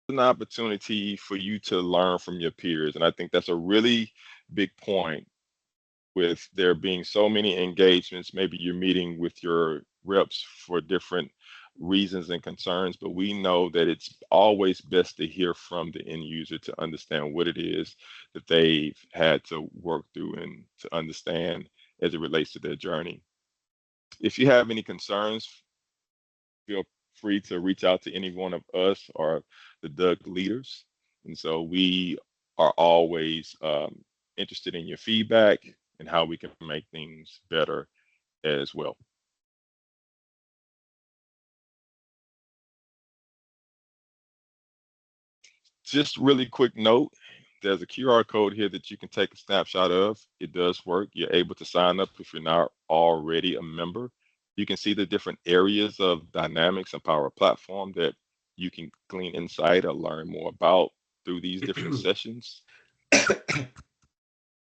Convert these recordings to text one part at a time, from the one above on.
an opportunity for you to learn from your peers. And I think that's a really big point with there being so many engagements. Maybe you're meeting with your reps for different reasons and concerns, but we know that it's always best to hear from the end user to understand what it is that they've had to work through and to understand as it relates to their journey. If you have any concerns, feel free to reach out to any one of us or the DUG leaders. And so we are always interested in your feedback and how we can make things better as well. Just really quick note, there's a QR code here that you can take a snapshot of. It does work. You're able to sign up if you're not already a member. You can see the different areas of Dynamics and Power Platform that you can glean insight or learn more about through these different sessions.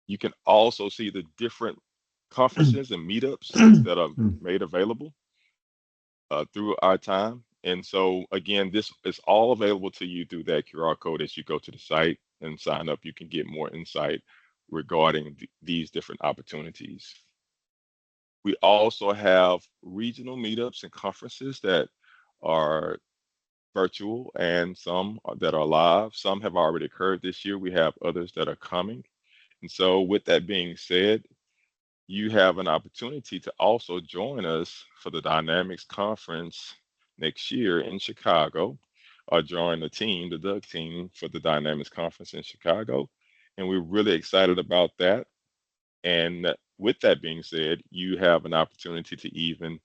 You can also see the different conferences and meetups that are made available through our time. And so again, this is all available to you through that QR code as you go to the site and sign up. You can get more insight regarding these different opportunities. We also have regional meetups and conferences that are virtual and some that are live. Some have already occurred this year. We have others that are coming. And so with that being said, you have an opportunity to also join us for the Dynamics Conference next year in Chicago, or join the team, the DUG team, for the Dynamics Conference in Chicago. And we're really excited about that. And with that being said, you have an opportunity to even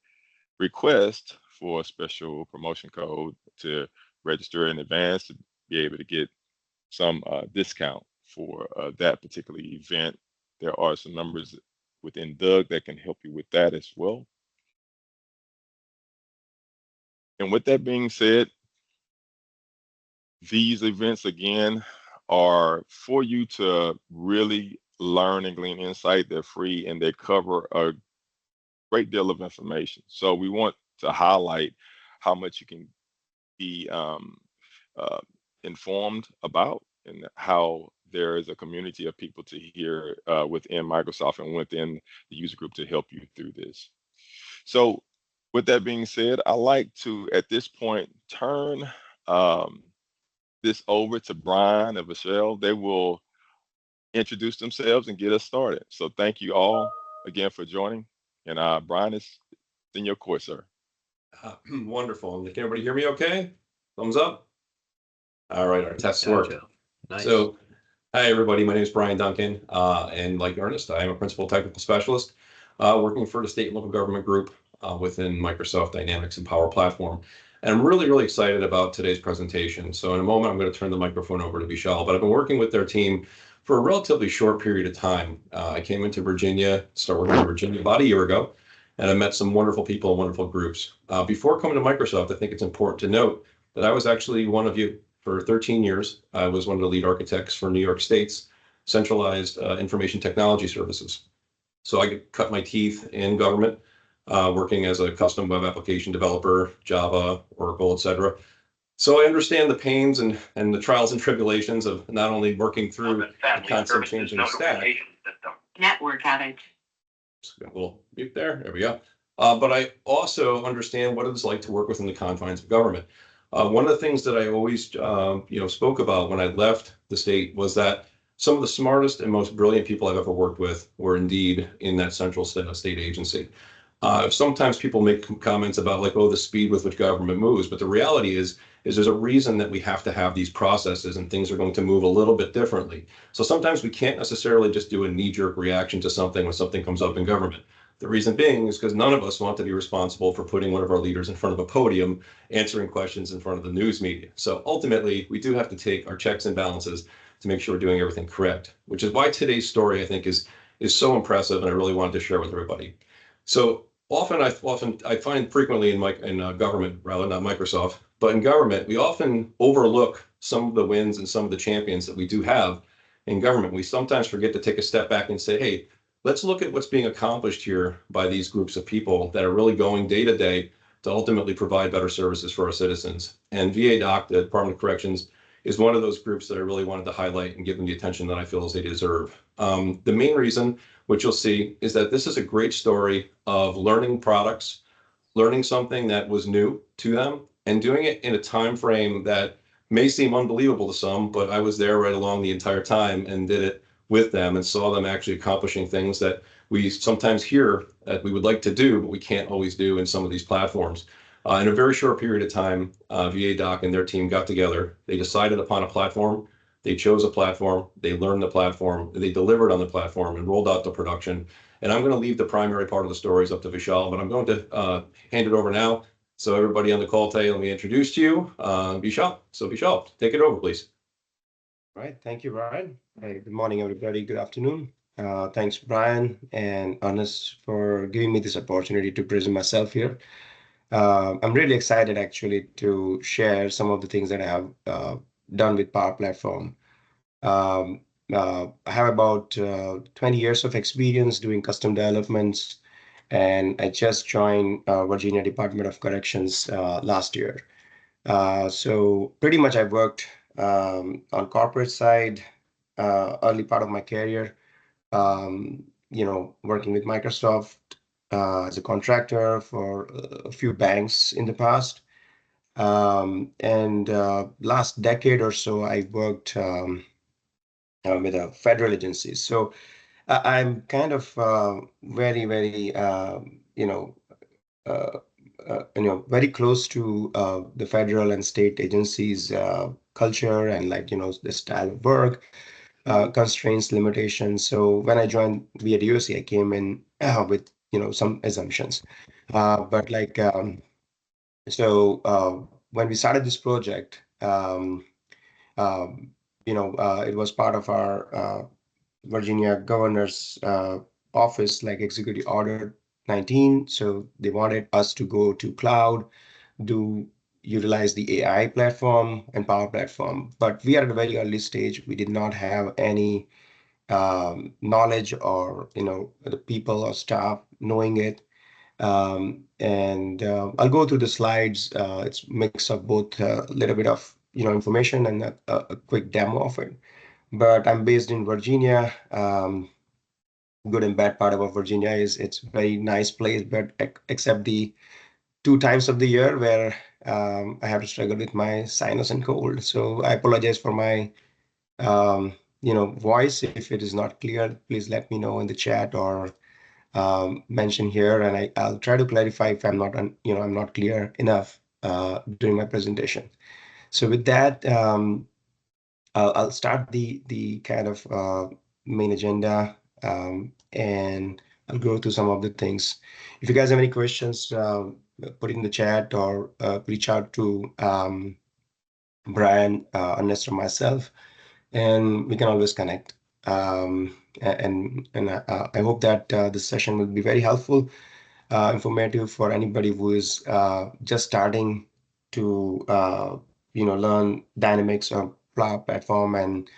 request for a special promotion code to register in advance to be able to get some discount for that particular event. There are some numbers within DUG that can help you with that as well. And with that being said, these events again are for you to really learn and glean insight. They're free and they cover a great deal of information. So we want to highlight how much you can be informed about and how there is a community of people to hear within Microsoft and within the user group to help you through this. So with that being said, I like to, at this point, turn this over to Brian and Vishal. They will introduce themselves and get us started. So thank you all again for joining. And Brian, is in your court, sir. Wonderful. Can everybody hear me okay? Thumbs up. All right, our tests work. Nice. So, hi everybody, my name is Brian Duncan, and like Ernest, I am a principal technical specialist working for the state and local government group within Microsoft Dynamics and Power Platform. And I'm really, really excited about today's presentation. So in a moment, I'm going to turn the microphone over to Vishal, but I've been working with their team for a relatively short period of time. I came into Virginia, started working in Virginia about a year ago, and I met some wonderful people and wonderful groups. Before coming to Microsoft, I think it's important to note that I was actually one of you for 13 years. I was one of the lead architects for New York State's centralized information technology services. So I cut my teeth in government, working as a custom web application developer, Java, Oracle, etc. So I understand the pains and the trials and tribulations of not only working through the constant changing stack. Network outage. Just got a little mute there. There we go. But I also understand what it's like to work within the confines of government. One of the things that I always, spoke about when I left the state was that some of the smartest and most brilliant people I've ever worked with were indeed in that central state agency. Sometimes people make comments about like, oh, the speed with which government moves, but the reality is there's a reason that we have to have these processes and things are going to move a little bit differently. So sometimes we can't necessarily just do a knee-jerk reaction to something when something comes up in government. The reason being is because none of us want to be responsible for putting one of our leaders in front of a podium, answering questions in front of the news media. So ultimately, we do have to take our checks and balances to make sure we're doing everything correct, which is why today's story, I think, is so impressive, and I really wanted to share with everybody. So I find frequently in government, rather not Microsoft, but in government, we often overlook some of the wins and some of the champions that we do have in government. We sometimes forget to take a step back and say, hey, let's look at what's being accomplished here by these groups of people that are really going day to day to ultimately provide better services for our citizens. And VADOC, the Department of Corrections, is one of those groups that I really wanted to highlight and give them the attention that I feel as they deserve. The main reason, which you'll see, is that this is a great story of learning products, learning something that was new to them, and doing it in a time frame that may seem unbelievable to some, but I was there right along the entire time and did it with them and saw them actually accomplishing things that we sometimes hear that we would like to do, but we can't always do in some of these platforms. In a very short period of time, VADOC and their team got together. They decided upon a platform. They chose a platform. They learned the platform. They delivered on the platform and rolled out the production. And I'm going to leave the primary part of the stories up to Vishal, but I'm going to hand it over now. So everybody on the call today, let me introduce to you Vishal. So Vishal, take it over, please. All right. Thank you, Brian. Hey, good morning, everybody. Good afternoon. Thanks, Brian and Ernest, for giving me this opportunity to present myself here. I'm really excited, actually, to share some of the things that I have done with Power Platform. I have about 20 years of experience doing custom developments, and I just joined Virginia Department of Corrections last year. So pretty much I've worked on corporate side early part of my career, working with Microsoft as a contractor for a few banks in the past. And last decade or so, I worked with a federal agencies. So I'm kind of very, very, very close to the federal and state agencies culture and the style of work, constraints, limitations. So when I joined VADOC, I came in with some assumptions, but when we started this project, it was part of our Virginia governor's office, like Executive Order 19. So they wanted us to go to cloud, utilize the AI platform and Power Platform. But we are at a very early stage. We did not have any knowledge or the people or staff knowing it. I'll go through the slides. It's a mix of both a little bit of information and a quick demo of it. But I'm based in Virginia. Good and bad part about Virginia is it's a very nice place, but except the 2 times of the year where I have to struggle with my sinus and cold. So I apologize for my voice. If it is not clear, please let me know in the chat or mention here, and I'll try to clarify if I'm not clear enough during my presentation. So with that, I'll start the kind of main agenda, and I'll go through some of the things. If you guys have any questions, put it in the chat or reach out to Brian, Ernest, or myself, and we can always connect. I hope that this session will be very helpful, informative for anybody who is just starting to learn Dynamics or Power Platform and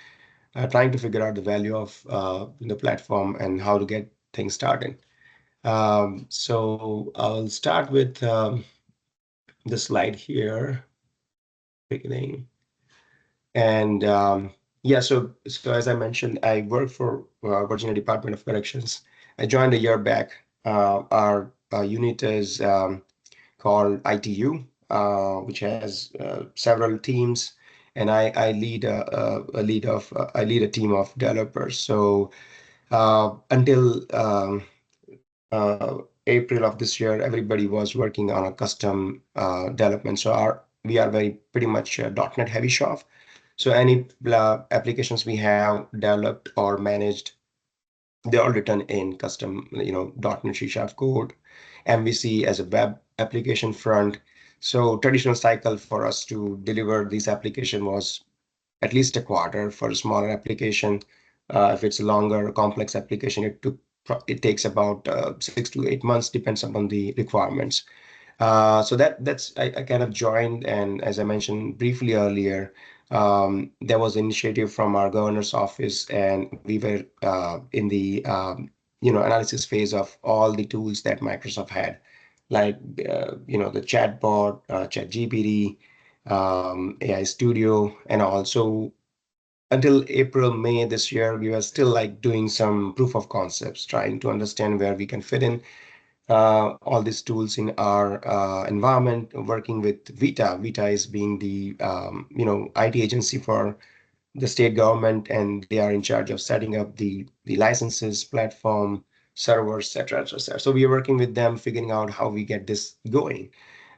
trying to figure out the value of the platform and how to get things started. So I'll start with the slide here, beginning. And yeah, so as I mentioned, I work for Virginia Department of Corrections. I joined a year back. Our unit is called ITU, which has several teams, and I lead a team of developers. So until April of this year, everybody was working on a custom development. So we are pretty much a .NET heavy shop. So any applications we have developed or managed, they're all written in custom, .NET C# code, MVC as a web application front. So traditional cycle for us to deliver this application was at least a quarter for a smaller application. If it's a longer, complex application, it takes about 6 to 8 months, depends upon the requirements. So that's I kind of joined, and as I mentioned briefly earlier, there was an initiative from our governor's office, and we were in the analysis phase of all the tools that Microsoft had, like the chatbot, ChatGPT, AI Studio, and also until April, May this year, we were still like doing some proof of concepts, trying to understand where we can fit in all these tools in our environment, working with Vita. Vita is being the IT agency for the state government, and they are in charge of setting up the licenses, platform, servers, etc., etc. So we are working with them, figuring out how we get this going.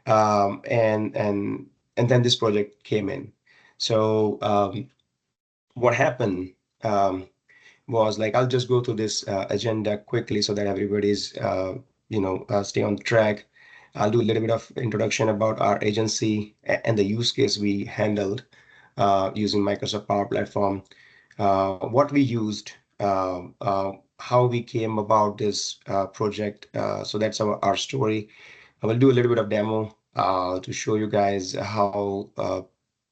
Um, and and and then this project came in. So what happened was like, I'll just go through this agenda quickly so that everybody's stay on track. I'll do a little bit of introduction about our agency and the use case we handled using Microsoft Power Platform, what we used, how we came about this project. So that's our story. I will do a little bit of demo to show you guys how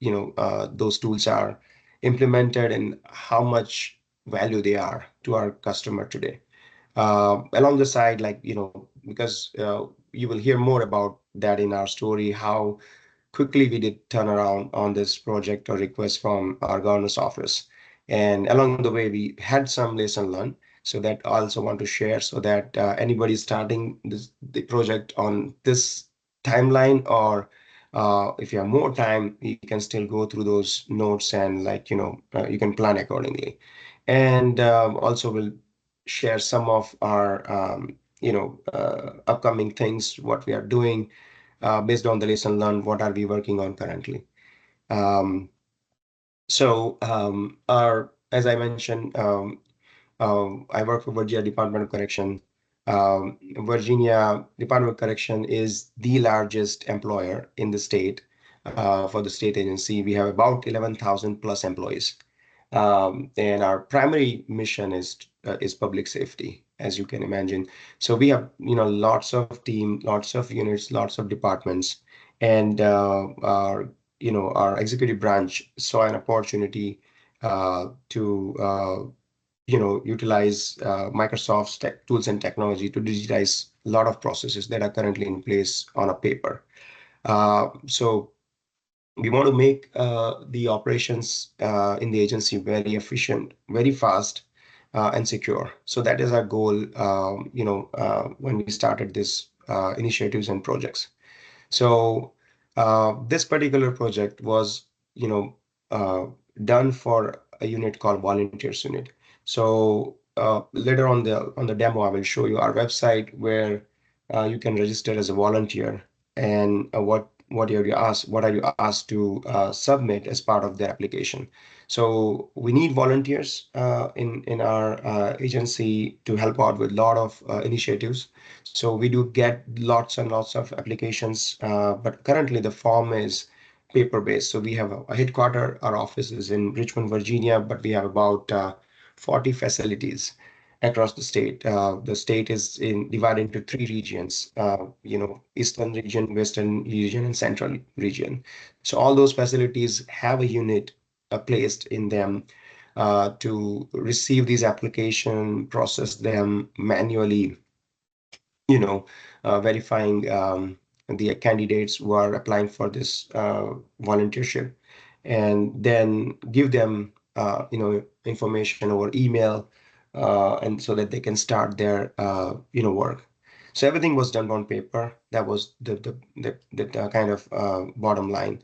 those tools are implemented and how much value they are to our customer today. Along the side, because you will hear more about that in our story, how quickly we did turn around on this project or request from our governor's office. And along the way, we had some lesson learned. So that I also want to share so that anybody starting the project on this timeline, or if you have more time, you can still go through those notes and you can plan accordingly. And also we'll share some of our upcoming things, what we are doing based on the lesson learned, what are we working on currently. Um, as I mentioned, I work for Virginia Department of Correction. Virginia Department of Correction is the largest employer in the state for the state agency. We have about 11,000 plus employees. And our primary mission is public safety, as you can imagine. So we have lots of team, lots of units, lots of departments, and our executive branch saw an opportunity to utilize Microsoft's tech tools and technology to digitize a lot of processes that are currently in place on a paper. So we want to make the operations in the agency very efficient, very fast, and secure. So that is our goal, when we started this initiatives and projects. So this particular project was, done for a unit called volunteers unit. So later on the demo, I will show you our website where you can register as a volunteer, and what are you asked to submit as part of the application. So we need volunteers in our agency to help out with a lot of initiatives. So we do get lots and lots of applications, but currently the form is paper-based. So we have a headquarter, our office is in Richmond, Virginia, but we have about 40 facilities across the state. The state is divided into three regions, Eastern region, Western region, and Central region. So all those facilities have a unit placed in them to receive these application, process them manually, verifying the candidates who are applying for this volunteership, and then give them information over email, and so that they can start their work. So everything was done on paper. That was the kind of bottom line.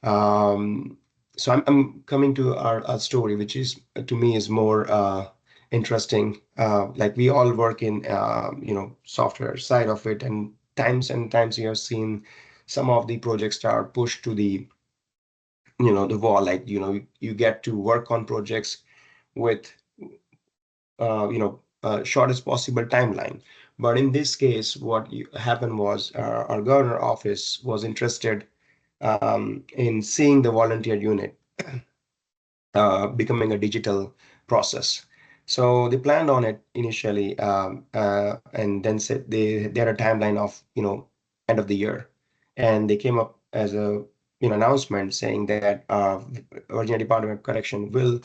Um, so I'm coming to our story, which is to me is more interesting. Like we all work in software side of it, and times you have seen some of the projects are pushed to the wall. Like you get to work on projects with shortest possible timeline. But in this case, what happened was our governor office was interested in seeing the volunteer unit becoming a digital process. So they planned on it initially, and then said they had a timeline of end of the year, and they came up as a announcement saying that Virginia Department of Correction will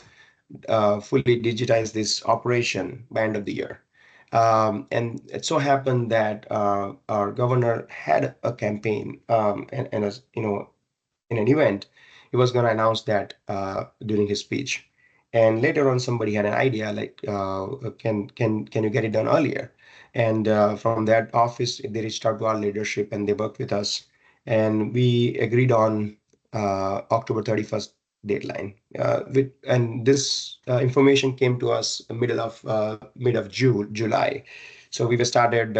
fully digitize this operation by end of the year. And it so happened that our governor had a campaign, and as in an event, he was going to announce that during his speech. And later on, somebody had an idea like, can you get it done earlier? And from that office, they reached out to our leadership and they worked with us. And we agreed on October 31st deadline. And this information came to us mid of July. So we started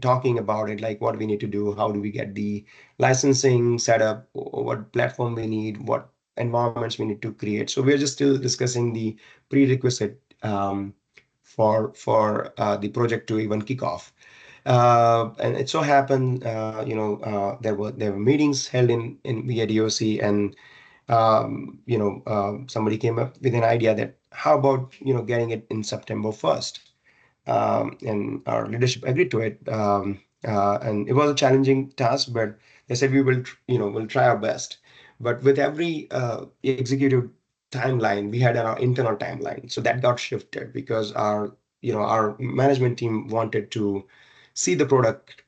talking about it, like what we need to do, how do we get the licensing set up, what platform we need, what environments we need to create. So we're just still discussing the prerequisite for the project to even kick off. And it so happened, there were meetings held in via DOC, and somebody came up with an idea that how about getting it in September 1st, and our leadership agreed to it. And it was a challenging task, but they said we'll try our best. But with every executive timeline, we had our internal timeline, so that got shifted because our management team wanted to see the product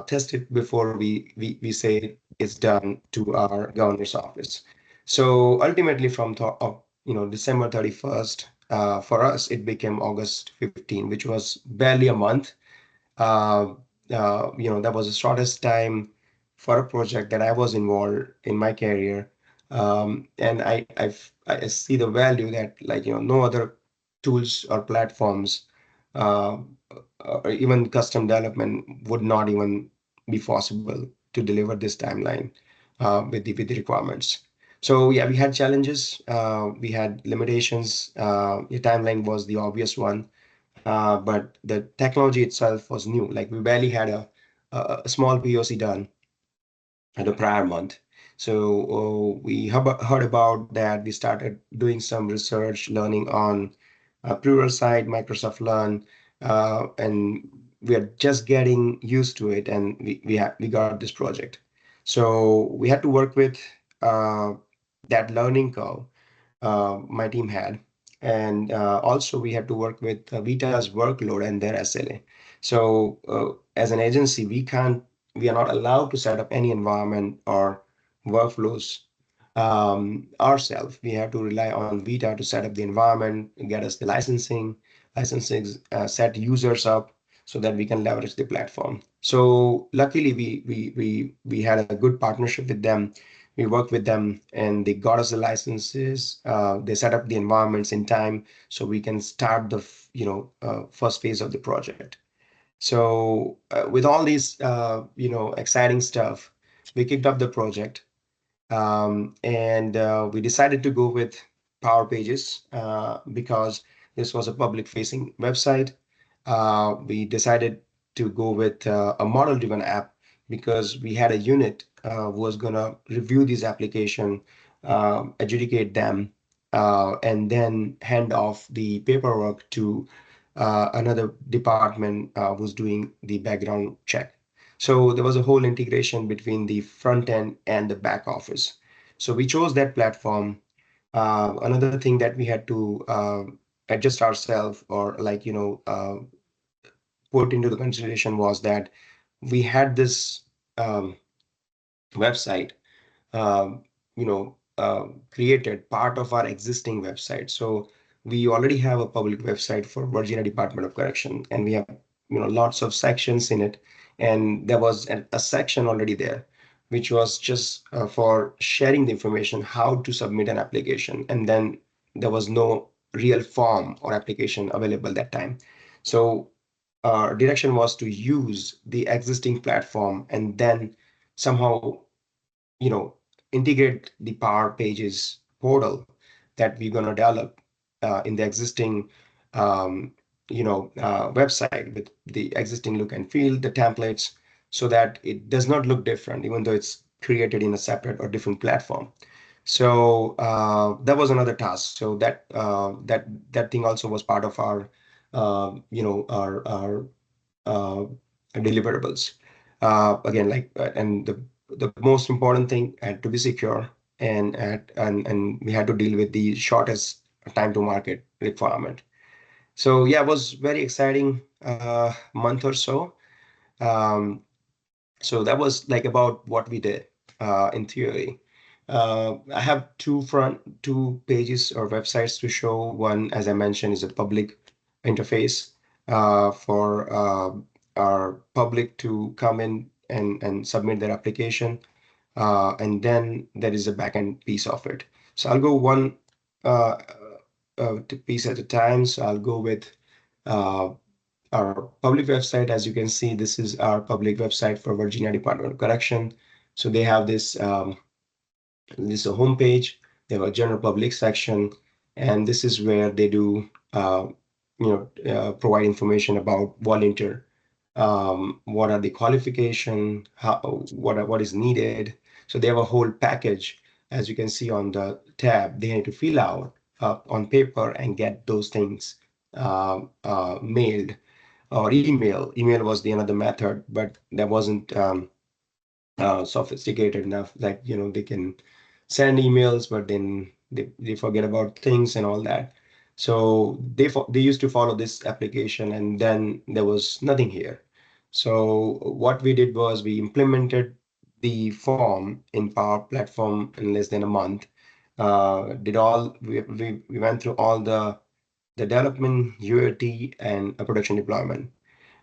tested before we say it's done to our governor's office. So ultimately, from December 31st, for us, it became August 15, which was barely a month. That was the shortest time for a project that I was involved in my career. And I see the value that, like, no other tools or platforms, uh, or even custom development would not even be possible to deliver this timeline with the requirements. So yeah, we had challenges, we had limitations. The timeline was the obvious one, but the technology itself was new. Like we barely had a small POC done at the prior month. So we heard about that. We started doing some research, learning on Pluralsight, Microsoft Learn, and we are just getting used to it. And we got this project. So we had to work with that learning curve my team had. And also we had to work with Vita's workload and their SLA. So as an agency, we are not allowed to set up any environment or workflows ourselves. We have to rely on Vita to set up the environment, get us the licensing, set users up so that we can leverage the platform. So luckily, we had a good partnership with them. We worked with them and they got us the licenses. They set up the environments in time so we can start the first phase of the project. So with all these exciting stuff, we kicked off the project, and we decided to go with Power Pages because this was a public-facing website. We decided to go with a model-driven app because we had a unit who was going to review these application, adjudicate them, and then hand off the paperwork to another department who's doing the background check. So there was a whole integration between the front end and the back office. So we chose that platform. Another thing that we had to adjust ourselves, or put into the consideration, was that we had this website created part of our existing website. So we already have a public website for Virginia Department of Correction, and we have lots of sections in it. And there was a section already there, which was just for sharing the information how to submit an application. And then there was no real form or application available that time. So our direction was to use the existing platform and then somehow integrate the Power Pages portal that we're going to develop in the existing website with the existing look and feel, the templates, so that it does not look different, even though it's created in a separate or different platform. So that was another task. So that thing also was part of our our deliverables. Again, and the most important thing had to be secure, and we had to deal with the shortest time to market requirement. So yeah, it was very exciting month or so. So that was like about what we did in theory. I have two pages or websites to show. One, as I mentioned, is a public interface for our public to come in and submit their application. And then there is a backend piece of it. So I'll go one uh, piece at a time. So I'll go with uh, our public website. As you can see, this is our public website for Virginia Department of Correction. So they have this is a homepage. They have a general public section, and this is where they do provide information about volunteer. What are the qualification? What is needed? So they have a whole package, as you can see on the tab. They need to fill out on paper and get those things mailed or email. Email was the another method, but that wasn't sophisticated enough that they can send emails, but then they forget about things and all that. So they used to follow this application, and then there was nothing here. So what we did was we implemented the form in Power Platform in less than a month. We went through all the development, UAT, and a production deployment,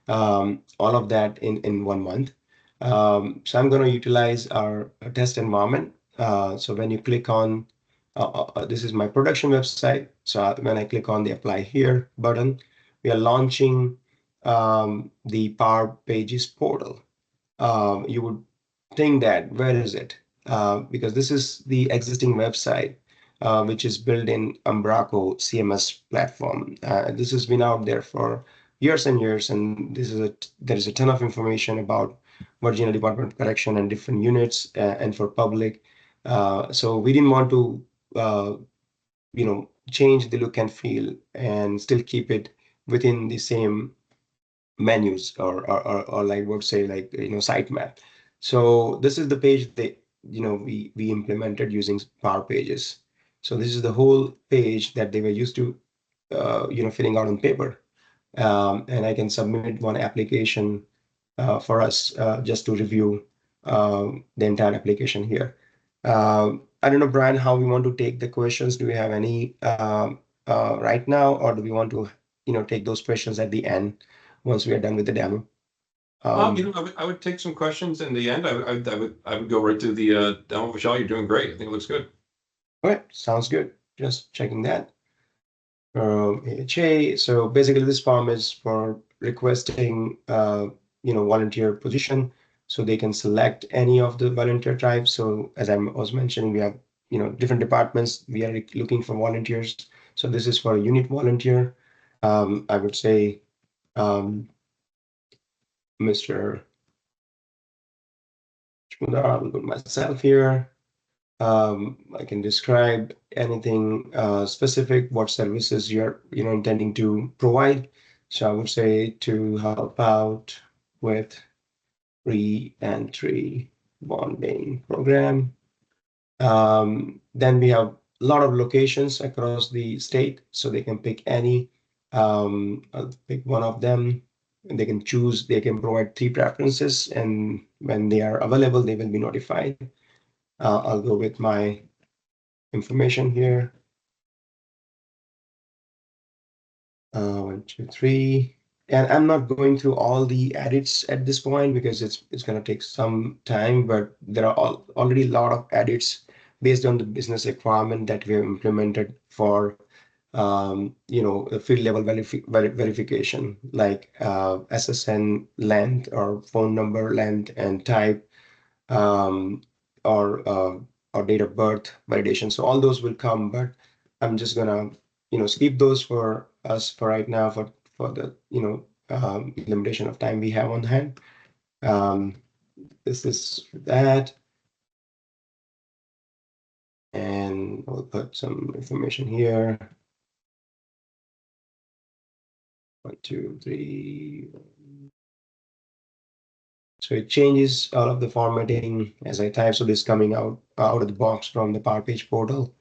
all of that in 1 month. So I'm going to utilize our test environment. So when you click on, this is my production website. So when I click on the apply here button, we are launching the Power Pages portal. You would think that, where is it? Because this is the existing website, which is built in Umbraco CMS platform. This has been out there for years and years, and there is a ton of information about Virginia Department of Correction and different units and for public. So we didn't want to, change the look and feel and still keep it within the same menus or like would say like sitemap. So this is the page that we implemented using Power Pages. So this is the whole page that they were used to filling out on paper. And I can submit one application for us just to review the entire application here. I don't know, Brian, how we want to take the questions. Do we have any right now, or do we want to take those questions at the end once we are done with the demo? I would take some questions in the end. I would go right to the demo. Vishal, you're doing great. I think it looks good. All right, sounds good. Just checking that. AHA. So basically, this form is for requesting, volunteer position, so they can select any of the volunteer types. So as I was mentioning, we have, different departments. We are looking for volunteers. So this is for a unit volunteer. I would say, Mr. Majmudar, I'll put myself here. I can describe anything specific, what services you're intending to provide. So I would say to help out with re-entry bonding program. Then we have a lot of locations across the state, so they can pick any. I'll pick one of them. And they can choose. They can provide 3 preferences, and when they are available, they will be notified. I'll go with my information here. 1, 2, 3. And I'm not going through all the edits at this point because it's going to take some time, but there are already a lot of edits based on the business requirement that we have implemented for field level verification, like SSN length or phone number length and type, or date of birth validation. So all those will come, but I'm just gonna skip those for us for right now for the limitation of time we have on hand. This is that, and I'll put some information here. 1, 2, 3. So it changes all of the formatting as I type. So this is coming out of the box from the Power Page portal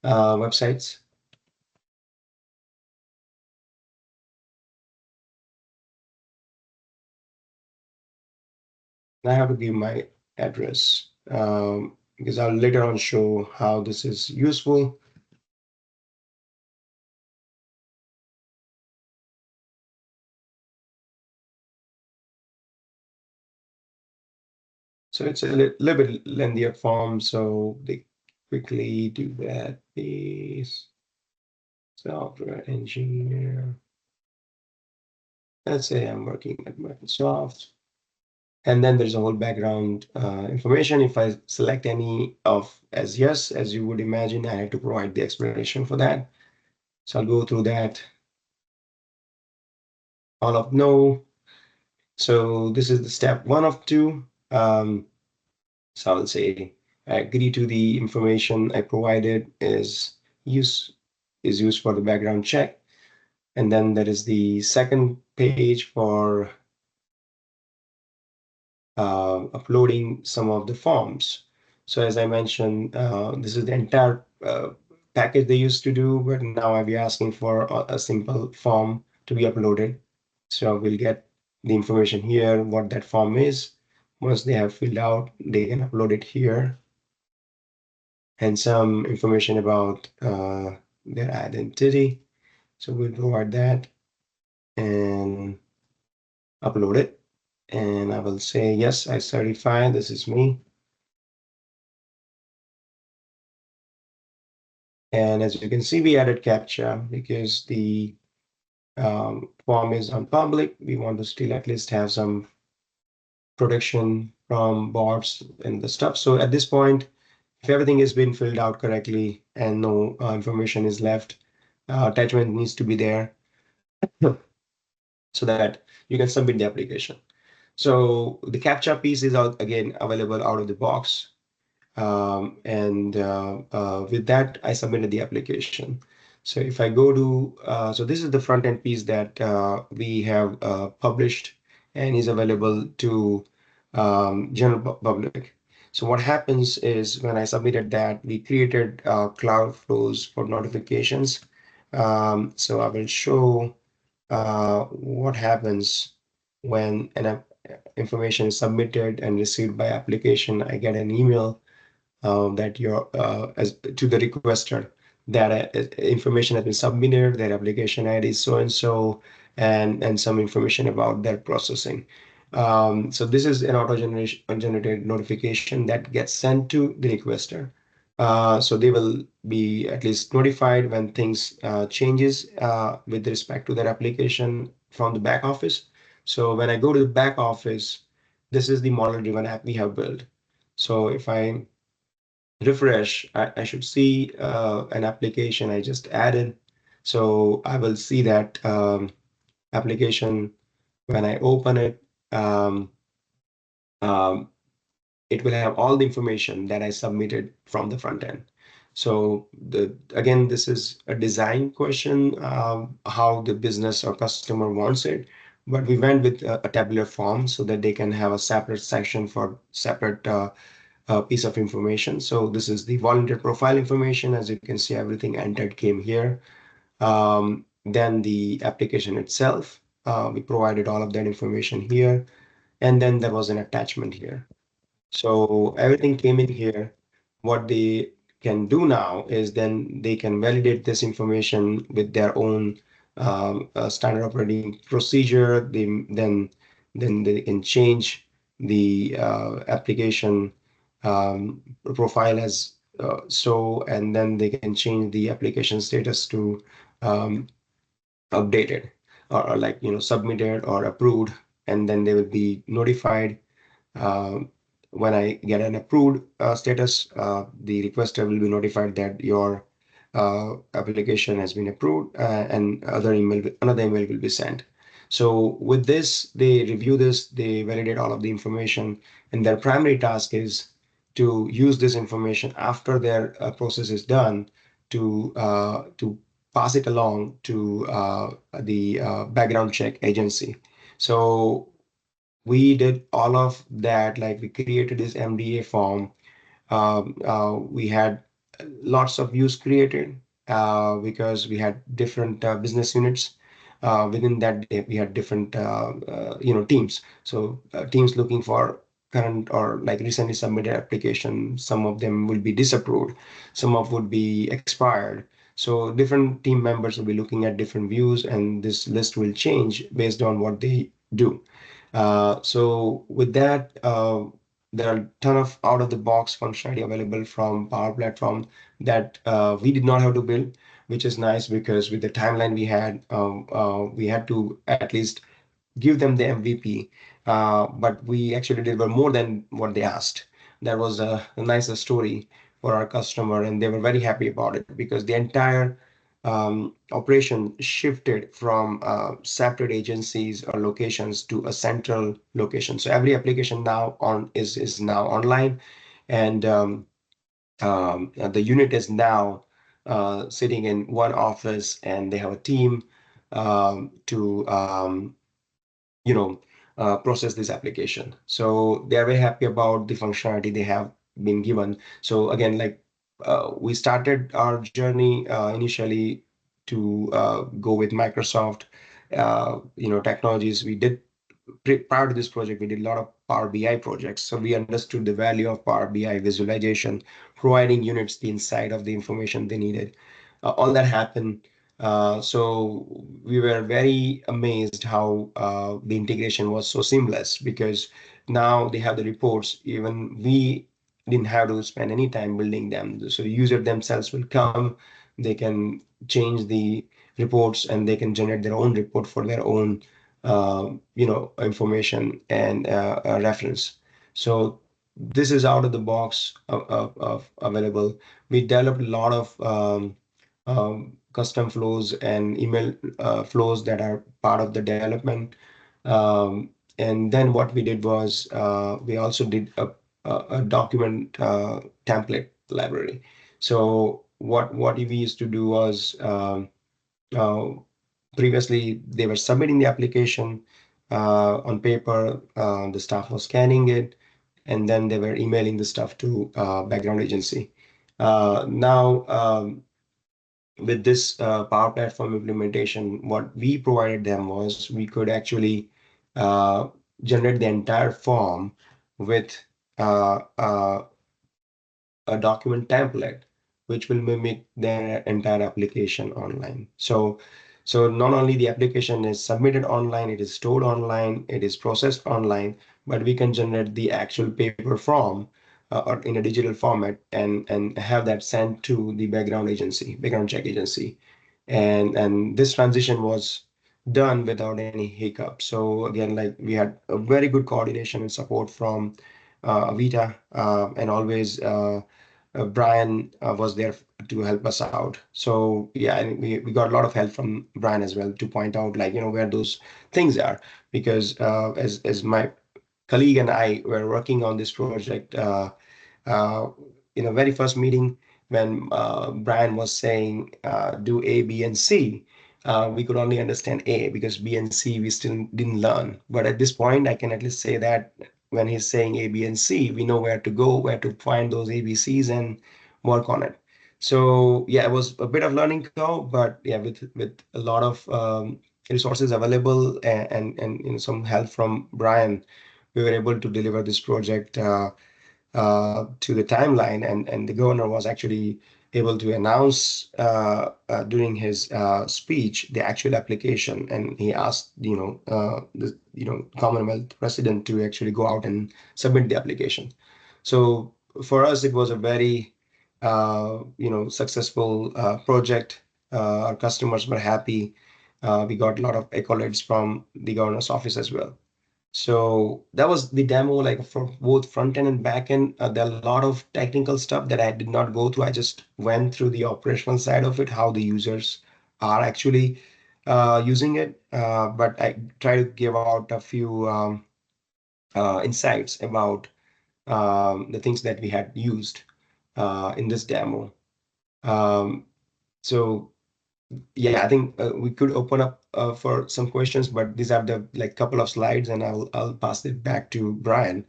websites. I have to give my address. because I'll later on show how this is useful. So it's a little bit lengthier form, so they quickly do that. Please. Software engineer. Let's say I'm working at Microsoft. And then there's a whole background information. If I select any of as yes, as you would imagine, I had to provide the explanation for that. So I'll go through that. All of no. So this is the step 1 of 2. So I'll say I agree to the information I provided is used for the background check. And then there is the second page for uploading some of the forms. So as I mentioned, this is the entire package they used to do, but now I'll be asking for a simple form to be uploaded. So we'll get the information here, what that form is. Once they have filled out, they can upload it here. And some information about their identity. So we'll provide that and upload it. And I will say, yes, I certify this is me. And as you can see, we added CAPTCHA because the form is on public. We want to still at least have some protection from bots and the stuff. So at this point, if everything has been filled out correctly and no information is left, attachment needs to be there so that you can submit the application. So the CAPTCHA piece is again available out of the box. With that, I submitted the application. So if I go to, so this is the front end piece that we have published and is available to general public. So what happens is when I submitted that, we created cloud flows for notifications. So I will show what happens when an information is submitted and received by application. I get an email that you're as to the requester that information has been submitted, their application ID is so and so, and some information about their processing. So this is an generated notification that gets sent to the requester. So they will be at least notified when things changes with respect to their application from the back office. So when I go to the back office, this is the model-driven app we have built. So if I refresh, I should see an application I just added. So I will see that application when I open it. It will have all the information that I submitted from the front end. So again, this is a design question, how the business or customer wants it. But we went with a tabular form so that they can have a separate section for separate piece of information. So this is the volunteer profile information. As you can see, everything entered came here. Then the application itself, we provided all of that information here. And then there was an attachment here. So everything came in here. What they can do now is then they can validate this information with their own standard operating procedure. Then they can change the application profile as so, and then they can change the application status to updated or like submitted or approved, and then they will be notified when I get an approved status. The requester will be notified that your application has been approved, and another email will be sent. So with this, they review this, they validate all of the information, and their primary task is to use this information after their process is done to pass it along to the background check agency. So we did all of that, like we created this MDA form. We had lots of views created because we had different business units. Within that, we had different teams. So teams looking for current or like recently submitted application. Some of them will be disapproved, some of would be expired. So different team members will be looking at different views, and this list will change based on what they do. So with that, there are a ton of out-of-the-box functionality available from Power Platform that we did not have to build, which is nice because with the timeline we had to at least give them the MVP, but we actually deliver more than what they asked. That was a nicer story for our customer, and they were very happy about it because the entire operation shifted from separate agencies or locations to a central location. So every application now is now online, and the unit is now sitting in one office, and they have a team to process this application. So they are very happy about the functionality they have been given. So again, like we started our journey initially to go with Microsoft, technologies. We did prior to this project, we did a lot of Power BI projects. So we understood the value of Power BI visualization, providing units the insight of the information they needed. All that happened. So we were very amazed how the integration was so seamless because now they have the reports. Even we didn't have to spend any time building them. So the user themselves will come, they can change the reports, and they can generate their own report for their own information and reference. So this is out of the box of available. We developed a lot of custom flows and email flows that are part of the development. And then what we did was we also did a document template library. So what we used to do was uh, previously they were submitting the application on paper, the staff was scanning it, and then they were emailing the stuff to background agency. Now, with this Power Platform implementation, what we provided them was we could actually uh, generate the entire form with uh, uh, a document template, which will mimic their entire application online. So not only the application is submitted online, it is stored online, it is processed online, but we can generate the actual paper form or in a digital format and have that sent to the background check agency. And this transition was done without any hiccup. So again, like we had a very good coordination and support from Avita, and always Brian was there to help us out. So yeah, and we got a lot of help from Brian as well to point out like where those things are, because as my colleague and I were working on this project, uh, in a very first meeting when Brian was saying do A, B, and C. We could only understand A because B and C we still didn't learn. But at this point, I can at least say that when he's saying A, B, and C, we know where to go, where to find those A, B, Cs and work on it. So yeah, it was a bit of learning curve, but yeah, with a lot of resources available and some help from Brian, we were able to deliver this project to the timeline, and the governor was actually able to announce during his speech the actual application, and he asked the Commonwealth president to actually go out and submit the application. So for us it was a very successful project. Our customers were happy. We got a lot of accolades from the governor's office as well. So that was the demo, like for both front end and back end. There are a lot of technical stuff that I did not go through. I just went through the operational side of it, how the users are actually using it. But I try to give out a few insights about the things that we had used in this demo. Um, so yeah, I think we could open up for some questions, but these are the like couple of slides, and I'll pass it back to Brian.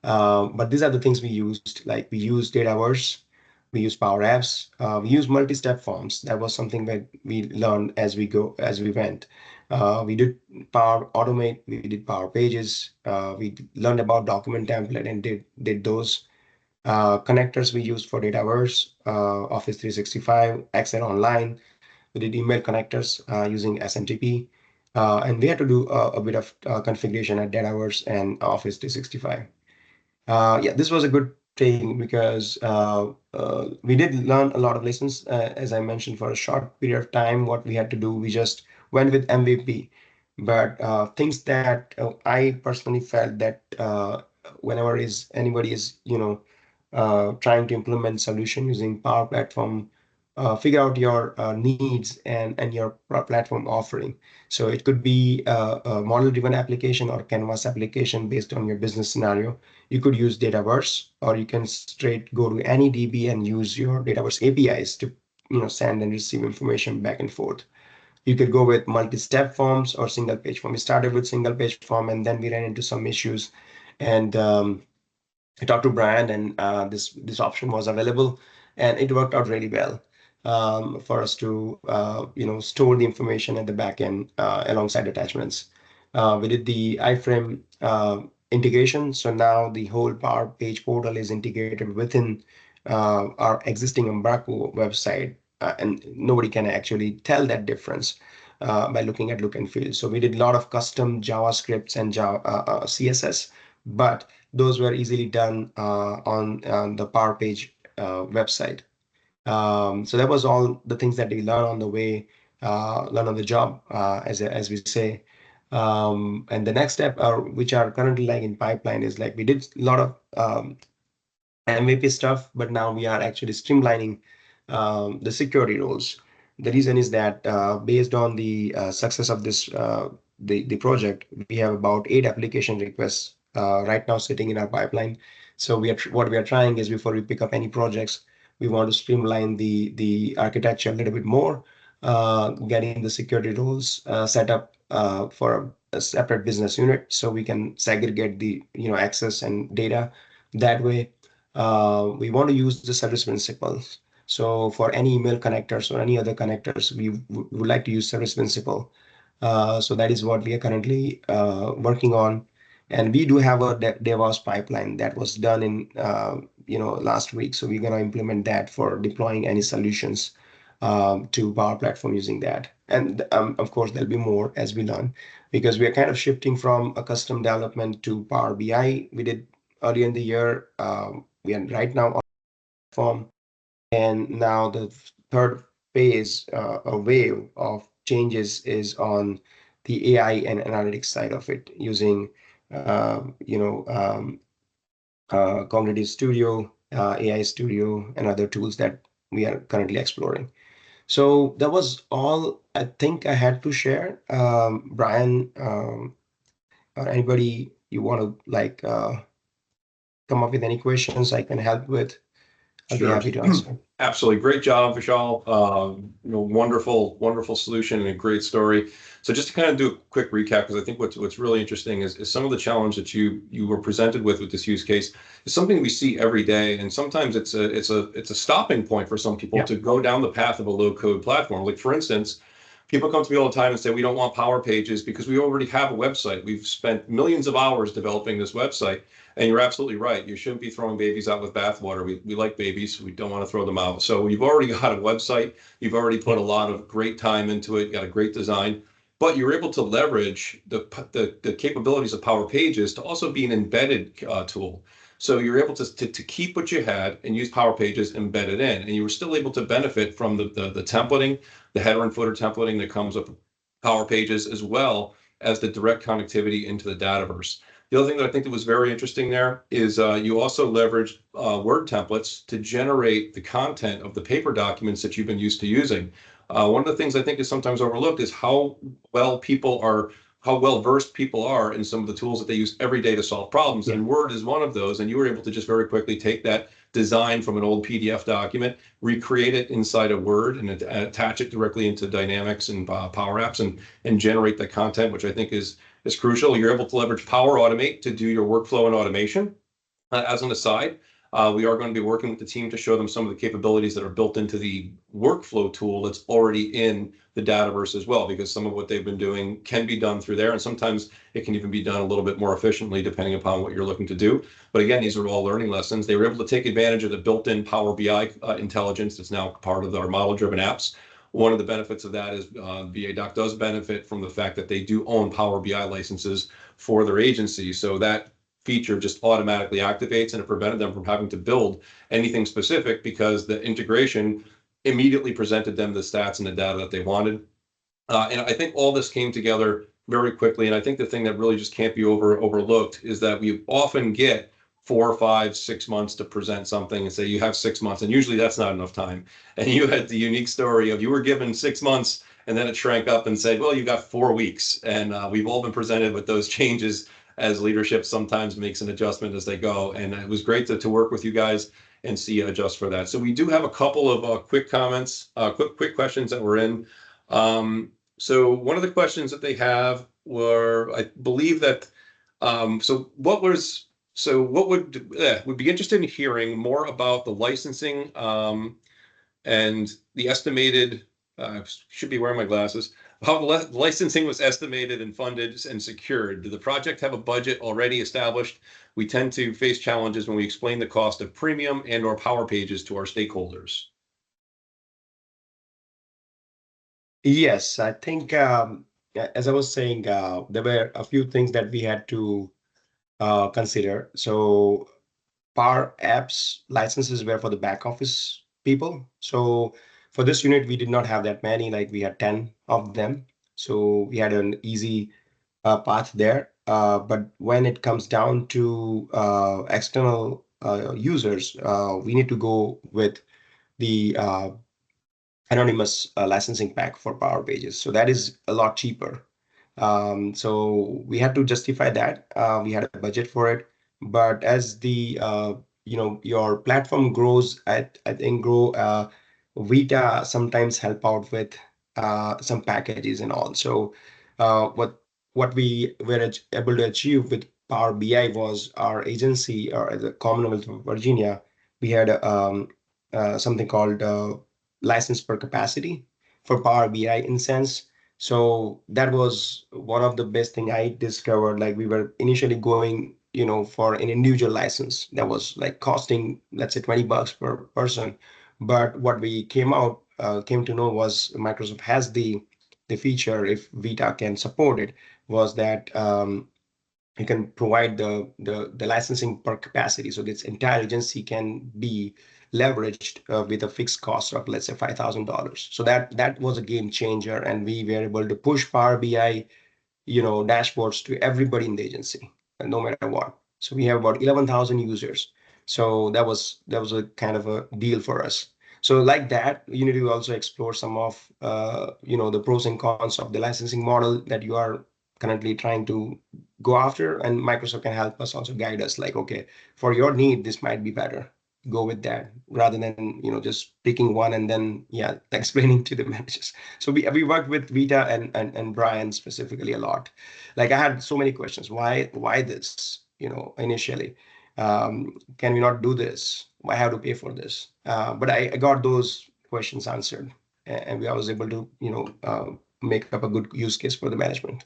But these are the things we used. Like we use Dataverse, we use Power Apps, we use multi-step forms. That was something that we learned as we went. We did Power Automate, we did Power Pages, we learned about document template and did those. Connectors we used for Dataverse, Office 365, Excel Online. We did email connectors using SMTP. And we had to do a bit of configuration at Dataverse and Office 365. Yeah, this was a good thing because we did learn a lot of lessons. As I mentioned, for a short period of time, what we had to do, we just went with MVP. But things that I personally felt that whenever is anybody is trying to implement solution using Power Platform, figure out your needs and your platform offering. So it could be a model-driven application or Canvas application based on your business scenario. You could use Dataverse, or you can straight go to any DB and use your Dataverse APIs to send and receive information back and forth. You could go with multi-step forms or single page form. We started with single page form, and then we ran into some issues. And I talked to Brian, and this option was available, and it worked out really well for us to store the information at the back end alongside attachments. We did the iframe integration, so now the whole Power Page portal is integrated within our existing Embarked website, and nobody can actually tell that difference by looking at look and feel. So we did a lot of custom JavaScripts and CSS, but those were easily done on the Power Page website. So that was all the things that we learned on the way, learn on the job, as we say. And the next step, which are currently like in pipeline, is like we did a lot of MVP stuff, but now we are actually streamlining the security roles. The reason is that based on the success of this the project, we have about 8 application requests right now sitting in our pipeline. So what we are trying is, before we pick up any projects, we want to streamline the architecture a little bit more, getting the security roles set up for a separate business unit, so we can segregate the access and data that way. We want to use the service principles. So for any email connectors or any other connectors, we would like to use service principle. So that is what we are currently working on. And we do have a DevOps pipeline that was done in last week. So we're going to implement that for deploying any solutions to Power Platform using that. And of course, there'll be more as we learn, because we are kind of shifting from a custom development to Power BI. We did earlier in the year. We are right now on platform, and now the third phase, a wave of changes, is on the AI and analytics side of it, using Cognitive Studio, AI Studio, and other tools that we are currently exploring. So that was all I think I had to share. Brian, or anybody you want to come up with any questions I can help with, I'll be Sure. happy to answer. Absolutely. Great job, Vishal. Wonderful solution and a great story. So just to kind of do a quick recap, because I think what's really interesting is some of the challenge that you were presented with this use case is something we see every day, and sometimes it's a stopping point for some people to go down the path of a low code platform. Like, for instance, people come to me all the time and say, we don't want Power Pages because we already have a website. We've spent millions of hours developing this website. And you're absolutely right. You shouldn't be throwing babies out with bathwater. We like babies. We don't want to throw them out. So you've already got a website. You've already put a lot of great time into it. You got a great design. But you're able to leverage the capabilities of Power Pages to also be an embedded tool. So you're able to keep what you had and use Power Pages embedded in. And you were still able to benefit from the templating, the header and footer templating that comes with Power Pages, as well as the direct connectivity into the Dataverse. The other thing that I think that was very interesting there is you also leveraged Word templates to generate the content of the paper documents that you've been used to using. One of the things I think is sometimes overlooked is how well versed people are in some of the tools that they use every day to solve problems. And Word is one of those. And you were able to just very quickly take that design from an old PDF document, recreate it inside of Word, and attach it directly into Dynamics and Power Apps, and generate the content, which I think is crucial. You're able to leverage Power Automate to do your workflow and automation. As an aside, We are going to be working with the team to show them some of the capabilities that are built into the workflow tool that's already in the Dataverse as well, because some of what they've been doing can be done through there, and sometimes it can even be done a little bit more efficiently depending upon what you're looking to do. But again, these are all learning lessons. They were able to take advantage of the built-in Power BI intelligence that's now part of our model-driven apps. One of the benefits of that is VADOC does benefit from the fact that they do own Power BI licenses for their agency. So that feature just automatically activates, and it prevented them from having to build anything specific because the integration immediately presented them the stats and the data that they wanted. And I think all this came together very quickly. And I think the thing that really just can't be overlooked is that we often get 4, 5, 6 months to present something and say you have 6 months, and usually that's not enough time. And you had the unique story of you were given 6 months and then it shrank up and said, well, you got 4 weeks. And we've all been presented with those changes as leadership sometimes makes an adjustment as they go. And it was great to work with you guys and see adjust for that. So we do have a couple of quick comments, quick questions that were in. So one of the questions that they have were, I believe that, what would be interested in hearing more about the licensing and the estimated, should be wearing my glasses, how the licensing was estimated and funded and secured. Did the project have a budget already established? We tend to face challenges when we explain the cost of premium and or power pages to our stakeholders. Yes, I think as I was saying, there were a few things that we had to consider. So Power Apps licenses were for the back office people. So for this unit, we did not have that many, like we had 10 of them. So we had an easy path there. But when it comes down to external users, we need to go with the anonymous licensing pack for Power Pages. So that is a lot cheaper. So we had to justify that. We had a budget for it. But as the your platform grows, I think Vita sometimes help out with some packages and all. So what we were able to achieve with Power BI was our agency, or the Commonwealth of Virginia, we had something called license per capacity for Power BI instance. So that was one of the best thing I discovered. Like we were initially going, for an individual license that was like costing, let's say $20 per person. But what we came to know was Microsoft has the feature, if Vita can support it, was that you can provide the licensing per capacity. So this entire agency can be leveraged with a fixed cost of, let's say, $5,000. So that was a game changer, and we were able to push Power BI, dashboards to everybody in the agency, no matter what. So we have about 11,000 users. So that was a kind of a deal for us. So like that, you need to also explore some of the pros and cons of the licensing model that you are currently trying to go after, and Microsoft can help us also guide us, like, okay, for your need, this might be better. Go with that rather than just picking one and then explaining to the managers. So we worked with Vita and Brian specifically a lot. Like I had so many questions. Why this? Initially, can we not do this? Why have to pay for this? But I got those questions answered, and I was able to make up a good use case for the management.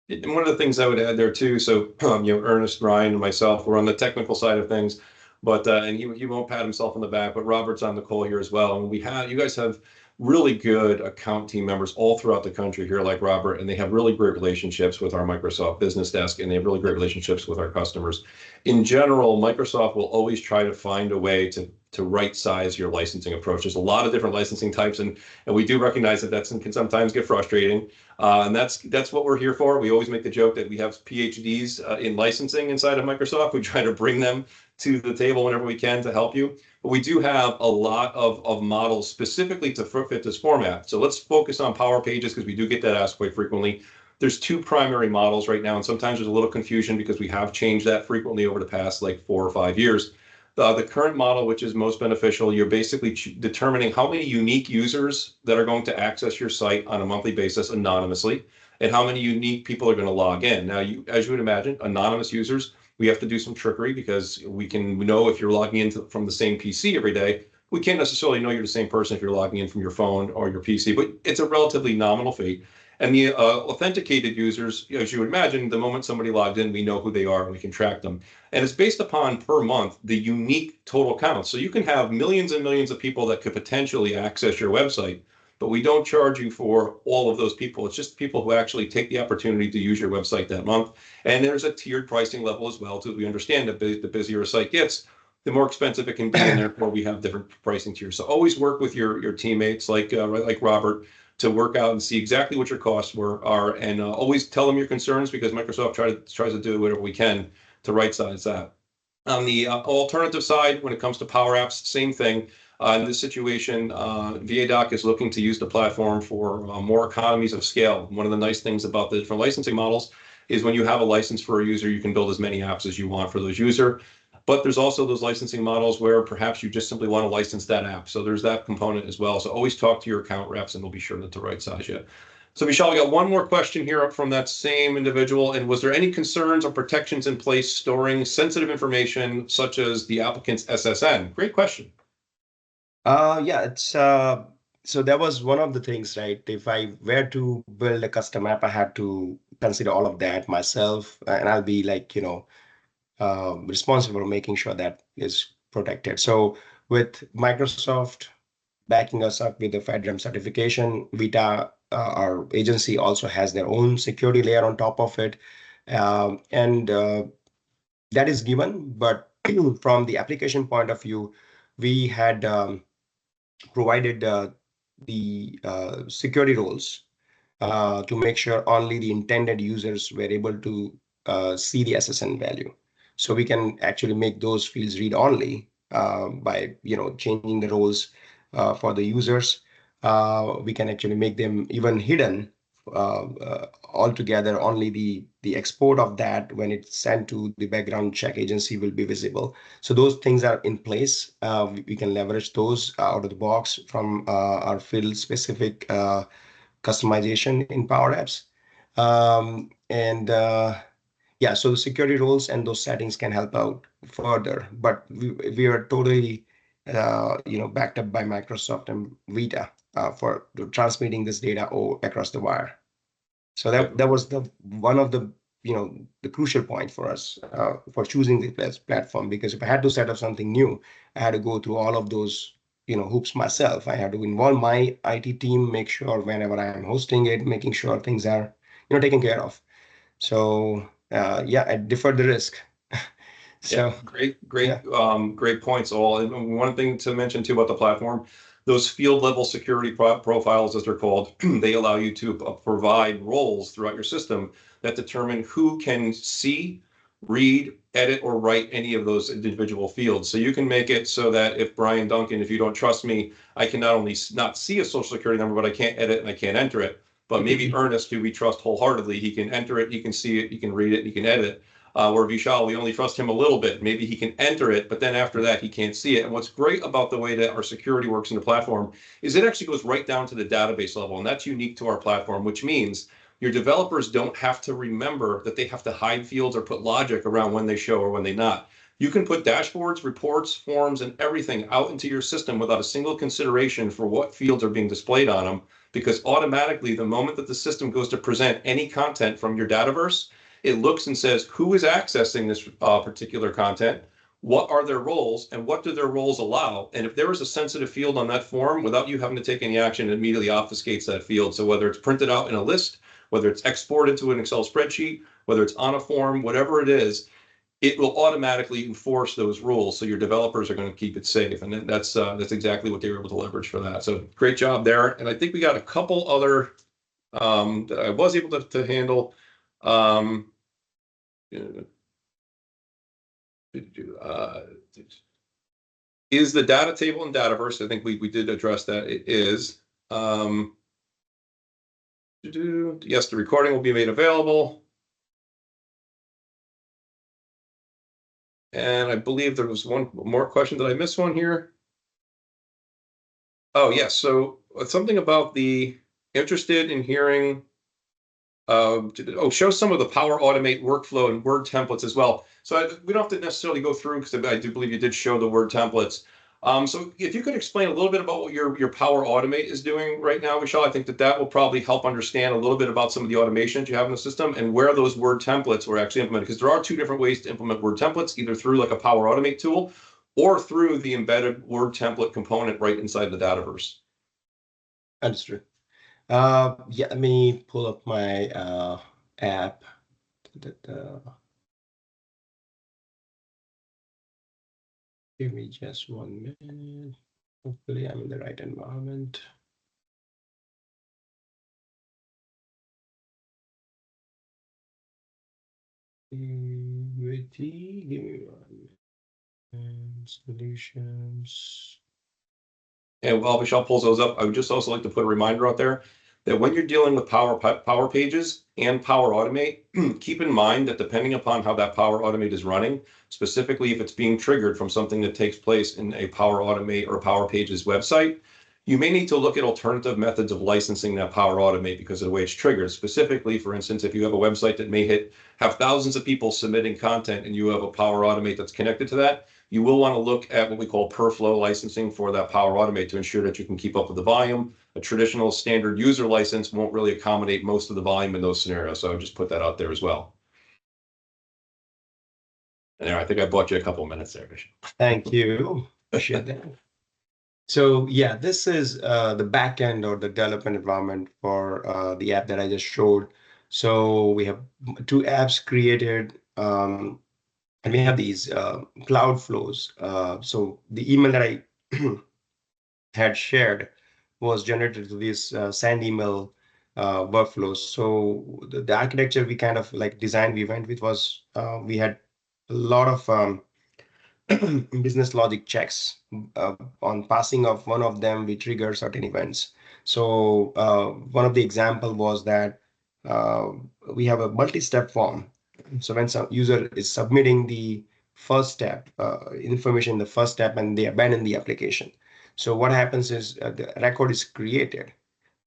And one of the things I would add there too, so Ernest, Ryan, and myself, we're on the technical side of things, but and he won't pat himself on the back, but Robert's on the call here as well. And you guys have really good account team members all throughout the country here, like Robert, and they have really great relationships with our Microsoft Business Desk, and they have really great relationships with our customers. In general, Microsoft will always try to find a way to right size your licensing approach. There's a lot of different licensing types, and we do recognize that can sometimes get frustrating. And that's what we're here for. We always make the joke that we have PhDs in licensing inside of Microsoft. We try to bring them to the table whenever we can to help you. But we do have a lot of models specifically to fit this format. So let's focus on Power Pages, because we do get that asked quite frequently. There's 2 primary models right now, and sometimes there's a little confusion because we have changed that frequently over the past like 4 or 5 years. The current model, which is most beneficial, you're basically determining how many unique users that are going to access your site on a monthly basis anonymously, and how many unique people are going to log in. Now, as you would imagine, anonymous users We have to do some trickery because we know if you're logging in from the same PC every day. We can't necessarily know you're the same person if you're logging in from your phone or your PC, but it's a relatively nominal fee. And the authenticated users, as you would imagine, the moment somebody logged in, we know who they are and we can track them. And it's based upon per month the unique total count. So you can have millions and millions of people that could potentially access your website, but we don't charge you for all of those people. It's just people who actually take the opportunity to use your website that month. And there's a tiered pricing level as well, too. We understand that the busier a site gets, the more expensive it can be, and therefore we have different pricing tiers. So always work with your teammates like Robert to work out and see exactly what your costs are, and always tell them your concerns, because Microsoft tries to do whatever we can to right size that. On the alternative side, when it comes to Power Apps, same thing. In this situation, VADOC is looking to use the platform for more economies of scale. One of the nice things about the different licensing models is when you have a license for a user, you can build as many apps as you want for those user. But there's also those licensing models where perhaps you just simply want to license that app. So there's that component as well. So always talk to your account reps and they'll be sure to right size you. So Vishal, we got one more question here from that same individual. And was there any concerns or protections in place storing sensitive information such as the applicant's SSN? Great question. Yeah, it's so that was one of the things, right? If I were to build a custom app, I had to consider all of that myself, and I'll be like, responsible for making sure that is protected. So with Microsoft backing us up with the FedRAMP certification, Vita, our agency, also has their own security layer on top of it, and that is given. But from the application point of view, we had provided the security roles to make sure only the intended users were able to see the SSN value. So we can actually make those fields read only by changing the roles for the users. We can actually make them even hidden altogether. Only the export of that, when it's sent to the background check agency, will be visible. So those things are in place. We can leverage those out of the box from our field specific customization in Power Apps. Yeah, so the security roles and those settings can help out further, but we are totally backed up by Microsoft and Vita for transmitting this data across the wire. So that was one of the the crucial point for us for choosing the platform, because if I had to set up something new, I had to go through all of those hoops myself. I had to involve my IT team, make sure whenever I am hosting it, making sure things are taken care of. So yeah, I deferred the risk. So yeah, great points all. And one thing to mention too about the platform, those field level security profiles, as they're called, they allow you to provide roles throughout your system that determine who can see, read, edit, or write any of those individual fields. So you can make it so that if Brian Duncan, if you don't trust me, I can not only not see a social security number, but I can't edit and I can't enter it. But maybe Ernest, who we trust wholeheartedly, he can enter it, he can see it, he can read it, he can edit it. Where Vishal, we only trust him a little bit. Maybe he can enter it, but then after that, he can't see it. And what's great about the way that our security works in the platform is it actually goes right down to the database level. And that's unique to our platform, which means your developers don't have to remember that they have to hide fields or put logic around when they show or when they not. You can put dashboards, reports, forms, and everything out into your system without a single consideration for what fields are being displayed on them, because automatically, the moment that the system goes to present any content from your Dataverse, it looks and says, who is accessing this particular content? What are their roles, and what do their roles allow? And if there is a sensitive field on that form, without you having to take any action, it immediately obfuscates that field. So whether it's printed out in a list, whether it's exported to an Excel spreadsheet, whether it's on a form, whatever it is, it will automatically enforce those rules. So your developers are going to keep it safe. And that's exactly what they were able to leverage for that. So great job there. And I think we got a couple other that I was able to handle. Is the data table in Dataverse? I think we did address that. It is. Yes, the recording will be made available. And I believe there was one more question. Did I miss one here? Oh, yes. So something about the interested in hearing show some of the Power Automate workflow and Word templates as well. So we don't have to necessarily go through because I do believe you did show the Word templates. So if you could explain a little bit about what your Power Automate is doing right now, Vishal, I think that will probably help understand a little bit about some of the automations you have in the system and where those Word templates were actually implemented. Because there are two different ways to implement Word templates, either through like a Power Automate tool or through the embedded Word template component right inside the Dataverse. Understood. Yeah, let me pull up my app. Give me just 1 minute. Hopefully I'm in the right environment. Give me 1 minute. Solutions. And while Vishal pulls those up, I would just also like to put a reminder out there that when you're dealing with Power Pages and Power Automate, keep in mind that depending upon how that Power Automate is running, specifically if it's being triggered from something that takes place in a Power Automate or Power Pages website, you may need to look at alternative methods of licensing that Power Automate because of the way it's triggered. Specifically, for instance, if you have a website that may have thousands of people submitting content and you have a Power Automate that's connected to that, you will want to look at what we call per flow licensing for that Power Automate to ensure that you can keep up with the volume. A traditional standard user license won't really accommodate most of the volume in those scenarios. So I would just put that out there as well. And I think I bought you a couple of minutes there, Bishop. Thank you. Appreciate that. So yeah, this is the backend or the development environment for the app that I just showed. So we have 2 apps created, and we have these cloud flows. So the email that I had shared was generated to this send email workflows. So the architecture we kind of like designed, we went with was we had a lot of business logic checks. On passing of one of them, we trigger certain events. So one of the example was that we have a multi-step form. So when some user is submitting the first step, information in the first step, and they abandon the application. So what happens is the record is created,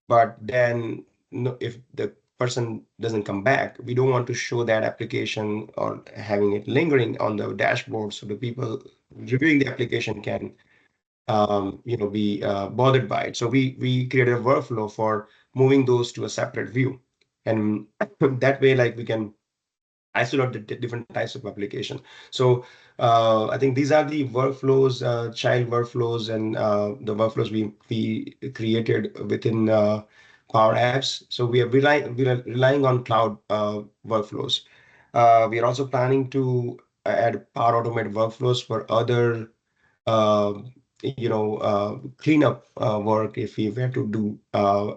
but then if the person doesn't come back, we don't want to show that application or having it lingering on the dashboard so the people reviewing the application can be bothered by it. So we created a workflow for moving those to a separate view, and that way like we can isolate the different types of application. So I think these are the workflows, child workflows, and the workflows we created within Power Apps. So we are relying on cloud workflows. We are also planning to add Power Automate workflows for other cleanup work if we were to do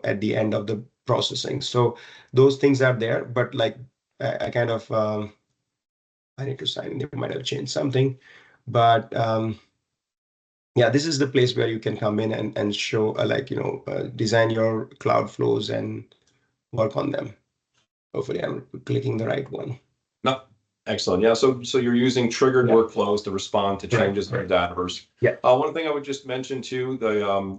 at the end of the processing. So those things are there, but like I kind of I need to sign. They might have changed something, but yeah, this is the place where you can come in and show design your cloud flows and work on them. Hopefully, I'm clicking the right one. No, excellent. Yeah, so you're using triggered workflows to respond to changes in the Dataverse. Yeah. One thing I would just mention too,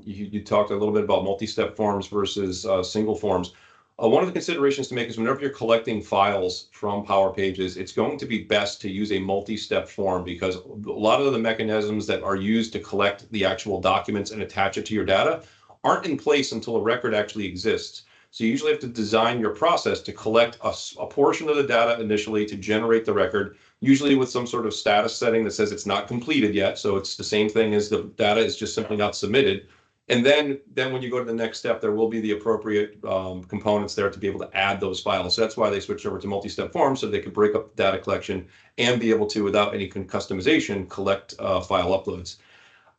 you talked a little bit about multi-step forms versus single forms. One of the considerations to make is whenever you're collecting files from Power Pages, it's going to be best to use a multi-step form because a lot of the mechanisms that are used to collect the actual documents and attach it to your data aren't in place until a record actually exists. So you usually have to design your process to collect a portion of the data initially to generate the record, usually with some sort of status setting that says it's not completed yet. So it's the same thing as the data is just simply not submitted. And then when you go to the next step, there will be the appropriate components there to be able to add those files. So that's why they switched over to multi-step forms so they could break up data collection and be able to, without any customization, collect file uploads.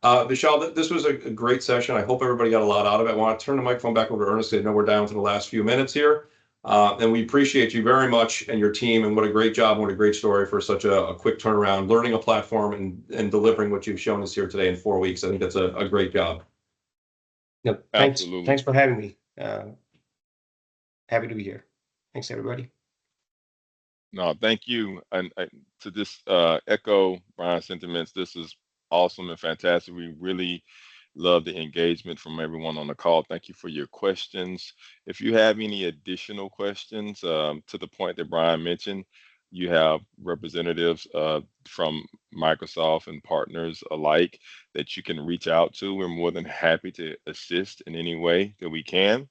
Vishal, this was a great session. I hope everybody got a lot out of it. I want to turn the microphone back over to Ernest. I know we're down to the last few minutes here. And we appreciate you very much and your team, and what a great job and what a great story for such a quick turnaround, learning a platform and delivering what you've shown us here today in 4 weeks. I think that's a great job. Yep. Absolutely. Thanks for having me. Happy to be here. Thanks, everybody. No, thank you. And to just echo Brian's sentiments, this is awesome and fantastic. We really Love the engagement from everyone on the call. Thank you for your questions. If you have any additional questions, to the point that Brian mentioned, you have representatives from Microsoft and partners alike that you can reach out to. We're more than happy to assist in any way that we can.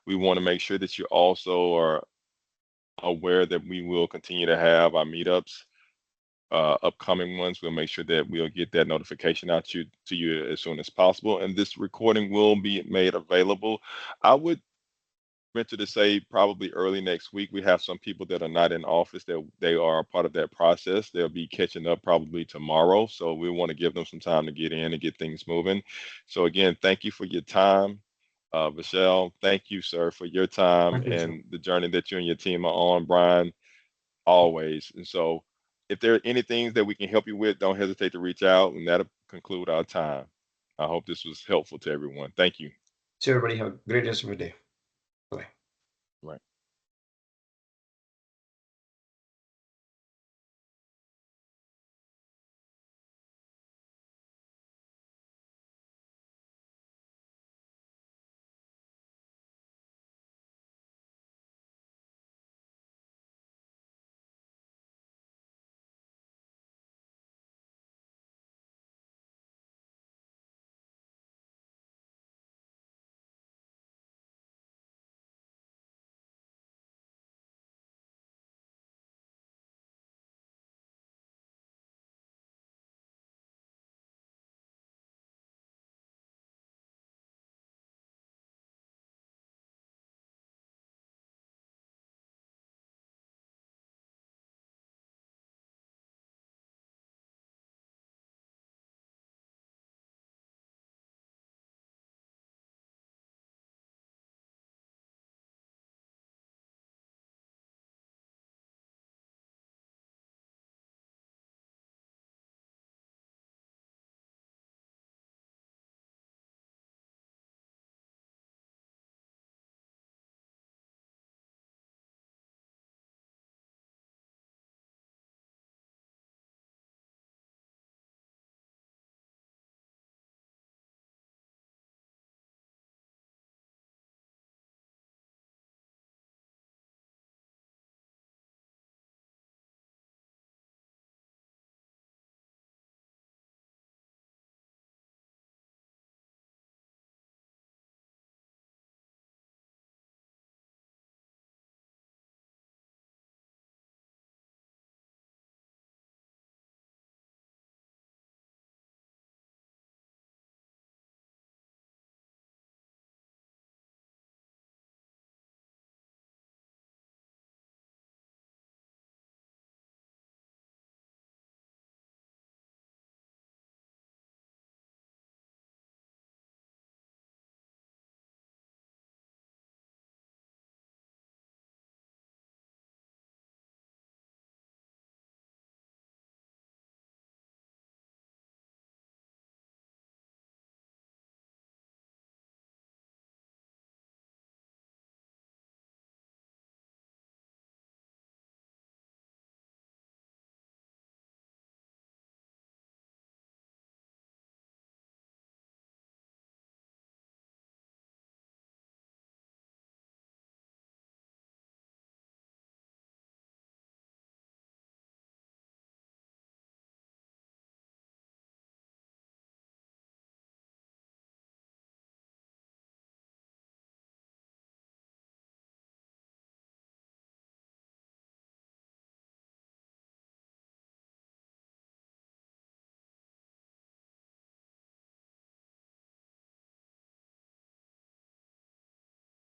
We want to make sure that you also are aware that we will continue to have our meetups, upcoming ones. We'll make sure that we'll get that notification out to you as soon as possible. And this recording will be made available. I would venture to say probably early next week. We have some people that are not in office that they are a part of that process. They'll be catching up probably tomorrow. So we want to give them some time to get in and get things moving. So again, thank you for your time. Vishal, thank you, sir, for your time Thank you, sir. and the journey that you and your team are on. Brian, always. And so if there are any things that we can help you with, don't hesitate to reach out, and that'll conclude our time. I hope this was helpful to everyone. Thank you. So everybody have a great rest of your day.